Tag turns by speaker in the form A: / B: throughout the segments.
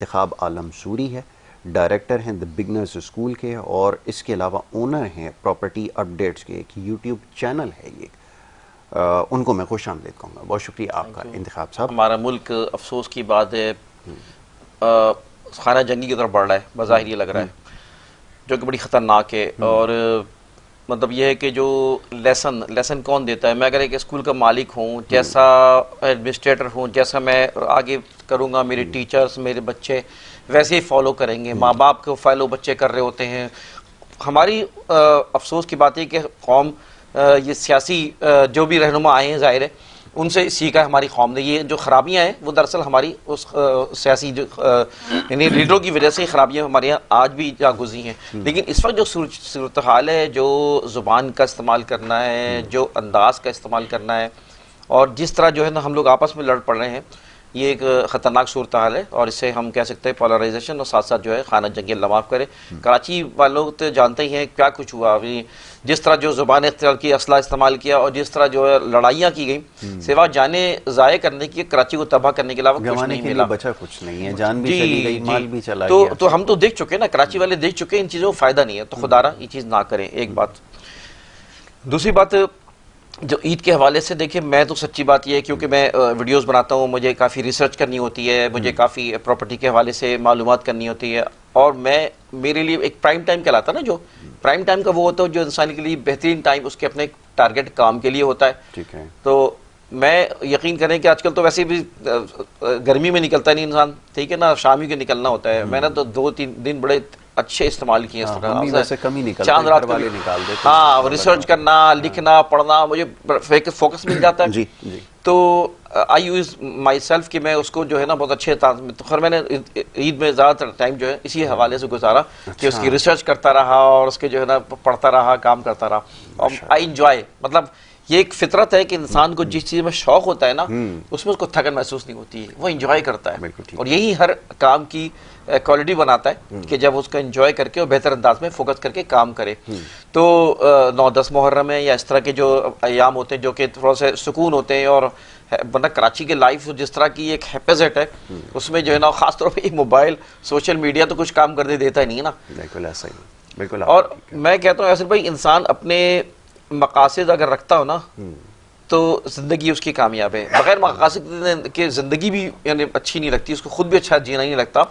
A: انتخاب عالم سوری ہے، ڈائریکٹر ہیں دی بگنرز اسکول کے، اور اس کے علاوہ اونر ہیں پراپرٹی اپڈیٹس کے، ایک یوٹیوب چینل ہے یہ۔ ان کو میں خوش آمدید کہوں گا۔ بہت شکریہ آپ کا انتخاب صاحب۔
B: ہمارا ملک افسوس کی بات ہے خانہ جنگی کی طرف بڑھ رہا ہے، بظاہر یہ لگ رہا ہے، جو کہ بڑی خطرناک ہے۔ اور مطلب یہ ہے کہ جو لیسن کون دیتا ہے؟ میں اگر ایک اسکول کا مالک ہوں، جیسا ایڈمنسٹریٹر ہوں، جیسا میں آگے کروں گا، میرے ٹیچرز میرے بچے ویسے ہی فالو کریں گے، ماں باپ کو فالو بچے کر رہے ہوتے ہیں۔ ہماری افسوس کی بات ہے کہ قوم یہ سیاسی جو بھی رہنما آئے ہیں ظاہر ہے ان سے سیکھا ہے ہماری قوم نے۔ یہ جو خرابیاں ہیں وہ دراصل ہماری اس سیاسی جو یعنی لیڈروں کی وجہ سے خرابیاں ہمارے یہاں آج بھی جا گزری ہیں۔ لیکن اس وقت جو صورتحال ہے، جو زبان کا استعمال کرنا ہے، جو انداز کا استعمال کرنا ہے، اور جس طرح جو ہے نا ہم لوگ آپس میں لڑ پڑ رہے ہیں، یہ ایک خطرناک صورتحال ہے، اور اس سے ہم کہہ سکتے ہیں پولرائزیشن، اور ساتھ ساتھ جو ہے خانہ جنگی اللہ معاف کرے۔ کراچی والوں تو جانتے ہی ہیں کیا کچھ ہوا، جس طرح جو زبان اختیار کی، اسلحہ استعمال کیا، اور جس طرح جو ہے لڑائیاں کی گئیں، سوا جانیں ضائع کرنے کی، کراچی کو تباہ کرنے کے علاوہ کچھ نہیں ملا،
A: بچا کچھ نہیں ہے، جان بھی چلی گئی، مال بھی چلا گیا۔
B: تو ہم تو دیکھ چکے نا، کراچی والے دیکھ چکے، ان چیزوں کا فائدہ نہیں ہے، تو خدا را یہ چیز نہ کریں۔ ایک بات۔ دوسری بات جو عید کے حوالے سے، دیکھیں میں تو سچی بات یہ ہے کیونکہ میں ویڈیوز بناتا ہوں، مجھے کافی ریسرچ کرنی ہوتی ہے، مجھے کافی پراپرٹی کے حوالے سے معلومات کرنی ہوتی ہے، اور میرے لیے ایک پرائم ٹائم کہلاتا ہے نا، جو پرائم ٹائم کا وہ ہوتا ہے جو انسان کے لیے بہترین ٹائم اس کے اپنے ٹارگٹ کام کے لیے ہوتا ہے۔
A: ٹھیک ہے۔
B: تو میں یقین کریں کہ آج کل تو ویسے بھی گرمی میں نکلتا نہیں انسان، ٹھیک ہے نا، شام ہی کے نکلنا ہوتا ہے۔ میں نے تو 2-3 دن بڑے اچھے استعمال کیے اس طرح، چاند رات کو
A: نکال دیتے،
B: ہاں، ریسرچ کرنا، لکھنا، پڑھنا، مجھے فوکس مل جاتا ہے۔
A: جی جی۔
B: تو آئی یوز مائی سیلف کہ میں اس کو جو ہے نا بہت اچھے خیر میں نے عید میں زیادہ تر ٹائم جو ہے اسی حوالے سے گزارا کہ اس کی ریسرچ کرتا رہا، اور اس کے جو ہے نا پڑھتا رہا، کام کرتا رہا، اور آئی انجوائے۔ مطلب یہ ایک فطرت ہے کہ انسان کو جس چیز میں شوق ہوتا ہے نا، اس میں اس کو تھکن محسوس نہیں ہوتی ہے، وہ انجوائے کرتا ہے، اور یہی ہر کام کی کوالٹی بناتا ہے کہ جب اس کا انجوائے کر کے اور بہتر انداز میں فوکس کر کے کام کرے۔ تو 9-10 محرم ہے یا اس طرح کے جو ایام ہوتے ہیں جو کہ تھوڑا سا سکون ہوتے ہیں، اور ورنہ کراچی کے لائف جس طرح کی ایک ہیپیزٹ ہے، اس میں جو ہے نا خاص طور پہ موبائل سوشل میڈیا تو کچھ کام کرنے دیتا ہی نہیں ہے نا۔
A: بالکل ایسا ہی، بالکل۔
B: اور میں کہتا ہوں ایسے بھائی، انسان اپنے مقاصد اگر رکھتا ہو نا تو زندگی اس کی کامیاب ہے۔ بغیر مقاصد کے زندگی بھی یعنی اچھی نہیں لگتی، اس کو خود بھی اچھا جینا نہیں لگتا،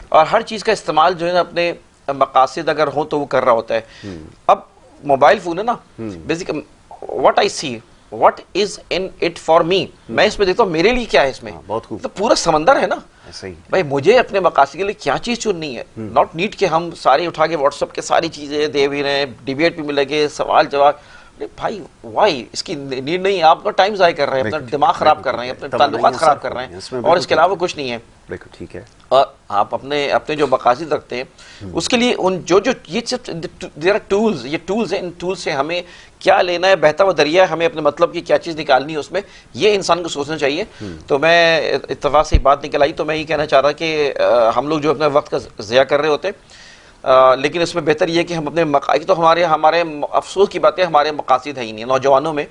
B: اور ہر چیز کا استعمال جو ہے نا اپنے مقاصد اگر ہوں تو وہ کر رہا ہوتا ہے۔ اب موبائل فون ہے نا، basic what I see what is in it for me, میں اس میں دیکھتا ہوں میرے لیے کیا ہے اس میں، تو پورا سمندر ہے نا بھائی، مجھے اپنے مقاصد کے لیے کیا چیز چننی ہے۔ ناٹ نیڈ کہ ہم سارے اٹھا کے واٹس ایپ کے ساری چیزیں دے بھی رہے ہیں، ڈیبیٹ بھی ملے گے، سوال جواب، بھائی وائی، اس کی نیڈ نہیں ہے۔ آپ کا ٹائم ضائع کر رہے ہیں، اپنا دماغ خراب کر رہے ہیں، اپنے تعلقات خراب کر رہے ہیں، اور اس کے علاوہ کچھ نہیں ہے۔
A: بالکل ٹھیک ہے۔
B: اور آپ اپنے جو مقاصد رکھتے ہیں اس کے لیے ان جو یہ دیر آر ٹولز، یہ ٹولز ہیں، ان ٹولز سے ہمیں کیا لینا ہے، بہتا ہوا ذریعہ ہے ہمیں اپنے مطلب کی کیا چیز نکالنی ہے، اس میں یہ انسان کو سوچنا چاہیے۔ تو میں اتفاق سے بات نکل آئی، تو میں یہ کہنا چاہ رہا کہ ہم لوگ جو اپنے وقت کا ضیاع کر رہے ہوتے ہیں، لیکن اس میں بہتر یہ ہے کہ ہم اپنے مقاصد، تو ہمارے افسوس کی بات ہے ہمارے مقاصد ہے ہی نہیں، نوجوانوں میں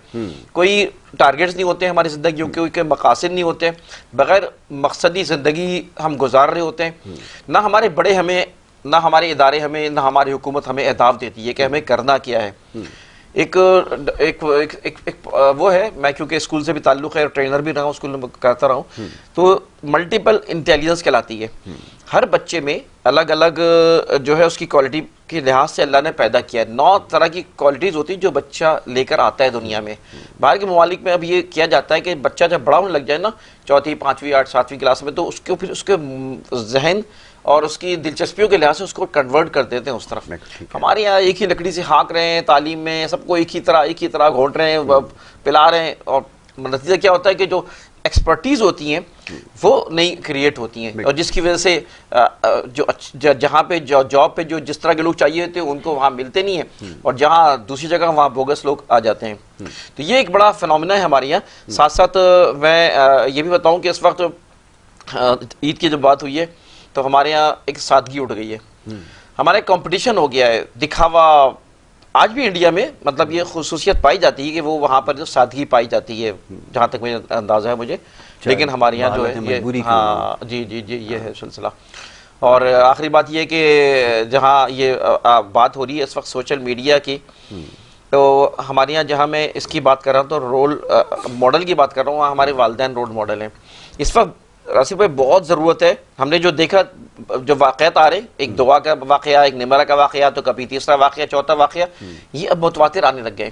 B: کوئی ٹارگیٹس نہیں ہوتے ہیں ہماری زندگیوں کے، کوئی مقاصد نہیں ہوتے، بغیر مقصدی زندگی ہم گزار رہے ہوتے ہیں۔ نہ ہمارے بڑے ہمیں، نہ ہمارے ادارے ہمیں، نہ ہماری حکومت ہمیں اہداف دیتی ہے کہ ہمیں کرنا کیا ہے۔ ایک وہ ہے، میں کیونکہ اسکول سے بھی تعلق ہے اور ٹرینر بھی رہا ہوں، اسکول میں کرتا رہا ہوں، تو ملٹیپل انٹیلیجنس کہلاتی ہے۔ ہر بچے میں الگ الگ جو ہے اس کی کوالٹی کے لحاظ سے اللہ نے پیدا کیا ہے۔ 9 طرح کی کوالٹیز ہوتی ہیں جو بچہ لے کر آتا ہے دنیا میں۔ باہر کے ممالک میں اب یہ کیا جاتا ہے کہ بچہ جب بڑا ہونے لگ جائے نا، 4th 5th 8th 7th class میں، تو اس کے پھر اس کے ذہن اور اس کی دلچسپیوں کے لحاظ سے اس کو کنورٹ کر دیتے ہیں اس طرف۔ ہمارے یہاں ایک ہی لکڑی سے ہانک رہے ہیں، تعلیم میں سب کو ایک ہی طرح گھونٹ رہے ہیں، پلا رہے ہیں، اور نتیجہ کیا ہوتا ہے کہ جو ایکسپرٹیز ہوتی ہیں وہ نہیں کریٹ ہوتی ہیں، اور جس کی وجہ سے جہاں پہ جاب پہ جو جس طرح کے لوگ چاہیے ہوتے ہیں ان کو وہاں ملتے نہیں ہیں، اور جہاں دوسری جگہ وہاں بوگس لوگ آ جاتے ہیں۔ تو یہ ایک بڑا فینومینا ہے ہمارے یہاں۔ ساتھ ساتھ میں یہ بھی بتاؤں کہ اس وقت عید کی جب بات ہوئی ہے تو ہمارے یہاں ایک سادگی اٹھ گئی ہے، ہمارا ایک کمپٹیشن ہو گیا ہے، دکھاوا۔ آج بھی انڈیا میں مطلب یہ خصوصیت پائی جاتی ہے کہ وہ وہاں پر جو سادگی پائی جاتی ہے، جہاں تک مجھے اندازہ ہے مجھے لیکن ہمارے یہاں جو ہے یہ ہاں جی جی جی یہ ہے سلسلہ. اور آخری بات یہ کہ جہاں یہ بات ہو رہی ہے اس وقت سوشل میڈیا کی، تو ہمارے یہاں جہاں میں اس کی بات کر رہا ہوں تو رول ماڈل کی بات کر رہا ہوں، وہاں ہمارے والدین رول ماڈل ہیں. اس وقت راسل بھائی بہت ضرورت ہے، ہم نے جو دیکھا جو واقعات آ رہے، ایک دعا کا واقعہ، ایک نمرہ کا واقعہ، تو کبھی تیسرا واقعہ، چوتھا واقعہ، یہ اب متواتر آنے لگ گئے.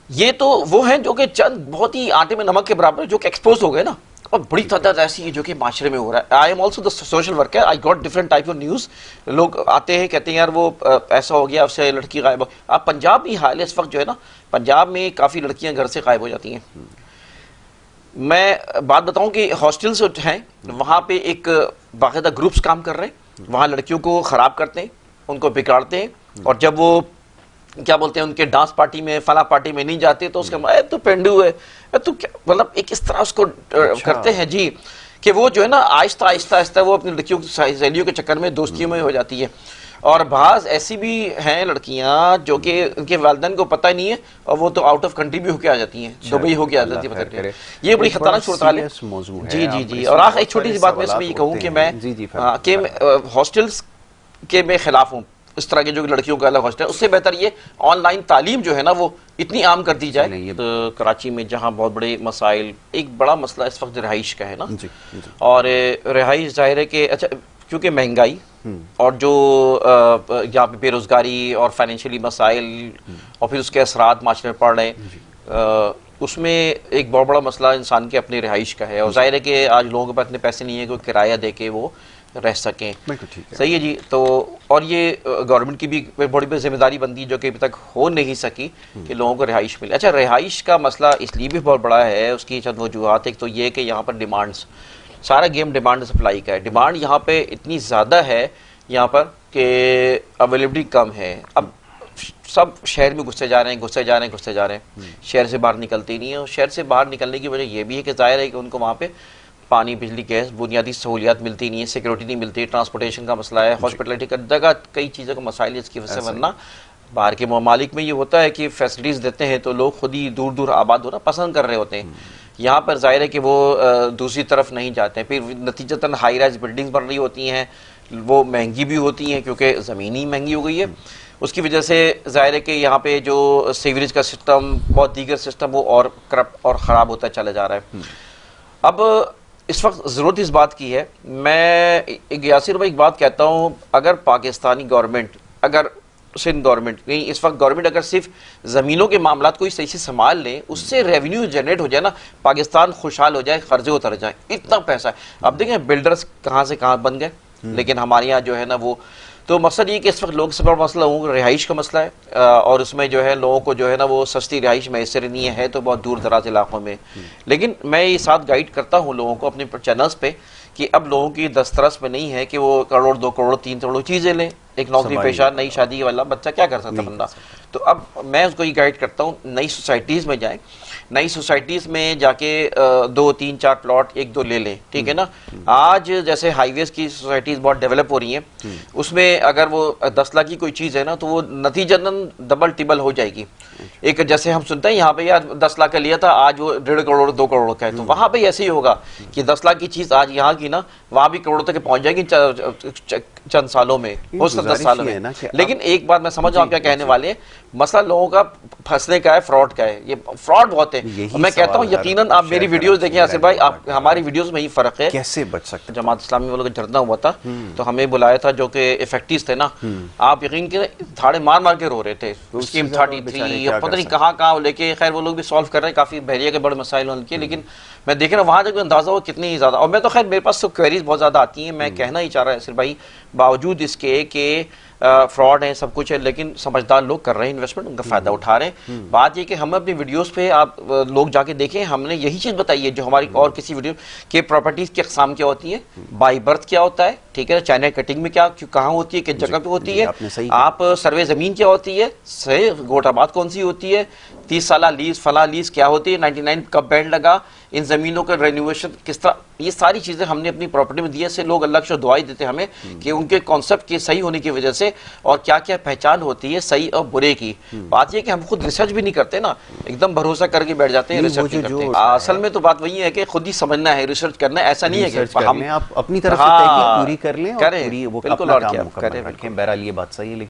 B: یہ تو وہ ہیں جو کہ چند بہت ہی آٹے میں نمک کے برابر جو کہ ایکسپوز ہو گئے نا، اور بڑی تعداد ایسی ہے جو کہ معاشرے میں ہو رہا ہے. I am also the social worker, I got different type of news. لوگ آتے ہیں کہتے ہیں یار وہ ایسا ہو گیا، اس سے لڑکی غائب ہو. آپ پنجاب بھی حال ہے اس وقت جو ہے نا، پنجاب میں کافی لڑکیاں گھر سے غائب ہو جاتی ہیں. میں بات بتاؤں کہ ہاسٹلز ہیں وہاں پہ ایک باقاعدہ گروپس کام کر رہے ہیں، وہاں لڑکیوں کو خراب کرتے ہیں، ان کو بگاڑتے ہیں، اور جب وہ کیا بولتے ہیں ان کے ڈانس پارٹی میں فلاں پارٹی میں نہیں جاتے تو اس کا تو پینڈو ہے تو مطلب ایک اس طرح اس کو کرتے ہیں جی کہ وہ جو ہے نا آہستہ آہستہ آہستہ وہ اپنی لڑکیوں سہیلیوں کے چکر میں دوستیوں میں ہو جاتی ہے. اور بعض ایسی بھی ہیں لڑکیاں جو کہ ان کے والدین کو پتہ ہی نہیں ہے، اور وہ تو آؤٹ آف کنٹری بھی ہو کے آ جاتی ہیں، دبئی ہو کے آ جاتی ہے. یہ بڑی خطرناک صورتحال ہے. جی جی جی. اور آخر ایک چھوٹی سی بات میں اس میں یہ کہوں کہ میں ہاسٹلس کے میں خلاف ہوں، اس طرح کے جو لڑکیوں کا الگ ہاسٹل ہے. اس سے بہتر یہ آن لائن تعلیم جو ہے نا وہ اتنی عام کر دی جائے. کراچی میں جہاں بہت بڑے مسائل، ایک بڑا مسئلہ اس وقت رہائش کا ہے نا، اور رہائش ظاہر ہے کہ اچھا کیونکہ مہنگائی اور جو یہاں پہ بے روزگاری اور فائنینشلی مسائل اور پھر اس کے اثرات معاشرے میں پڑ رہے ہیں، اس میں ایک بہت بڑا مسئلہ انسان کے اپنی رہائش کا ہے. اور ظاہر ہے کہ آج لوگوں کے پاس اتنے پیسے نہیں ہیں کہ وہ کرایہ دے کے وہ رہ سکیں. صحیح ہے جی. تو اور یہ گورنمنٹ کی بھی بڑی ذمہ داری بندی جو کہ ابھی تک ہو نہیں سکی کہ لوگوں کو رہائش ملے. اچھا رہائش کا مسئلہ اس لیے بھی بہت بڑا ہے، اس کی چند وجوہات. ایک تو یہ کہ یہاں پر ڈیمانڈز، سارا گیم ڈیمانڈ سپلائی کا ہے. ڈیمانڈ یہاں پہ اتنی زیادہ ہے یہاں پر کہ اویلیبلٹی کم ہے. اب سب شہر میں گھستے جا رہے ہیں، شہر سے باہر نکلتے ہی نہیں ہیں. اور شہر سے باہر نکلنے کی وجہ یہ بھی ہے کہ ظاہر ہے کہ ان کو وہاں پہ پانی، بجلی، گیس، بنیادی سہولیات ملتی نہیں ہے، سیکیورٹی نہیں ملتی، ٹرانسپورٹیشن کا مسئلہ ہے، ہاسپٹلٹی کا جگہ کئی چیزوں کا مسائل ہے اس کی وجہ سے. ورنہ باہر کے ممالک میں یہ ہوتا ہے کہ فیسلٹیز دیتے ہیں تو لوگ خود ہی دور دور آباد ہونا پسند کر رہے ہوتے ہیں. یہاں پر ظاہر ہے کہ وہ دوسری طرف نہیں جاتے ہیں. پھر نتیجتاً ہائی رائز بلڈنگز بن رہی ہوتی ہیں، وہ مہنگی بھی ہوتی ہیں کیونکہ زمین ہی مہنگی ہو گئی ہے. اس کی وجہ سے ظاہر ہے کہ یہاں پہ جو سیوریج کا سسٹم، بہت دیگر سسٹم، وہ اور کرپٹ اور خراب ہوتا چلا جا رہا ہے. اب اس وقت ضرورت اس بات کی ہے، میں یاسر بھائی ایک بات کہتا ہوں، اگر پاکستانی گورنمنٹ، اگر سندھ گورنمنٹ نہیں، اس وقت گورنمنٹ اگر صرف زمینوں کے معاملات کو صحیح سے سنبھال لیں، اس سے ریونیو جنریٹ ہو جائے نا، پاکستان خوشحال ہو جائے، قرضے اتر جائیں. اتنا پیسہ ہے. اب دیکھیں بلڈرز کہاں سے کہاں بن گئے، لیکن ہمارے یہاں جو ہے نا وہ تو مقصد یہ کہ اس وقت لوگ سے بڑا مسئلہ رہائش کا مسئلہ ہے. اور اس میں جو ہے لوگوں کو جو ہے نا وہ سستی رہائش میسر نہیں ہے تو بہت دور دراز علاقوں میں. لیکن میں یہ ساتھ گائیڈ کرتا ہوں لوگوں کو اپنے چینلز پہ کہ اب لوگوں کی دسترس میں نہیں ہے کہ وہ کروڑ 2 کروڑ 3 کروڑ چیزیں لیں. ایک نوکری پیشہ، نئی شادی والا بچہ کیا کر سکتا بندہ. تو اب میں اس کو یہ گائیڈ کرتا ہوں نئی سوسائٹیز میں جائیں، نئی سوسائٹیز میں جا کے 2 3 4 پلاٹ 1 2 لے لیں، ٹھیک ہے نا. آج جیسے ہائی ویز کی سوسائٹیز بہت ڈیولپ ہو رہی ہیں، اس میں اگر وہ 10 لاکھ کی کوئی چیز ہے نا تو وہ نتیجتاً ڈبل ٹیبل ہو جائے گی. ایک جیسے ہم سنتے ہیں یہاں پہ یار 10 لاکھ کا لیا تھا، آج وہ 1.5 کروڑ 2 کروڑ کا ہے. تو وہاں پہ ایسے ہی ہوگا کہ 10 لاکھ کی چیز آج یہاں کی نا وہاں بھی کروڑوں تک پہنچ جائے گی چند سالوں میں، ہو سکتا 10 سالوں میں. لیکن ایک بات میں سمجھ رہا ہوں کیا کہنے والے ہیں، مسئلہ لوگوں کا پھنسنے کا ہے، فراڈ کا ہے. یہ فراڈ بہت ہے. میں کہتا ہوں یقیناً آپ میری ویڈیوز دیکھیں آصف بھائی، آپ ہماری ویڈیوز میں ہی فرق ہے.
A: کیسے بچ سکتے؟
B: جماعت اسلامی والوں کا جھرنا ہوا تھا تو ہمیں بلایا تھا جو کہ افیکٹیز تھے نا، آپ یقین کریں دھاڑے مار مار کے رو رہے تھے. اسکیم 33 پتہ نہیں کہاں کہاں لے کے، خیر وہ لوگ بھی سالو کر رہے ہیں، کافی بحریہ کے بڑے مسائل ان کے. لیکن میں دیکھ رہا ہوں وہاں جب اندازہ ہو کتنی زیادہ، اور میں تو خیر میرے پاس تو کوئریز بہت زیادہ آتی ہیں. میں کہنا ہی چاہ رہا یاسر بھائی، باوجود اس کے کہ فراڈ ہے سب کچھ ہے، لیکن سمجھدار لوگ کر رہے ہیں انویسٹمنٹ، ان کا فائدہ اٹھا رہے ہیں. بات یہ کہ ہم اپنی ویڈیوز پہ آپ لوگ جا کے دیکھیں، ہم نے یہی چیز بتائی ہے جو ہماری اور کسی ویڈیو کہ پراپرٹیز کی اقسام کیا ہوتی ہیں، بائی برتھ کیا ہوتا ہے، ٹھیک ہے، چائنا کٹنگ میں کیا کہاں ہوتی ہے، کس جگہ پہ ہوتی ہے، آپ سروے زمین کیا ہوتی ہے، صحیح گوٹ آباد کون سی ہوتی ہے، 30 سالہ لیز فلاں لیز کیا ہوتی ہے، 99 کب بینڈ لگا، ان زمینوں کا رینوویشن کس طرح، یہ ساری چیزیں ہم نے اپنی پراپرٹی میں دی ہے، سے لوگ اللہ کی دعائیں دیتے ہیں ہمیں کہ ان کے کانسیپٹ کے صحیح ہونے کی وجہ سے، اور کیا کیا پہچان ہوتی ہے صحیح اور برے کی. بات یہ کہ ہم خود ریسرچ بھی نہیں کرتے نا، ایک دم بھروسہ کر کے بیٹھ جاتے ہیں، ریسرچ نہیں کرتے. اصل میں تو بات وہی ہے کہ خود ہی سمجھنا ہے، ریسرچ کرنا ہے، ایسا نہیں ہے کہ ہم
A: آپ اپنی طرف سے تحقیق پوری کر لیں اور پوری وہ
B: بالکل،
A: اپنا
B: اور
A: کام
B: کیا
A: مکمل
B: کریں.
A: رکھیں. بہرحال یہ بات صحیح ہے.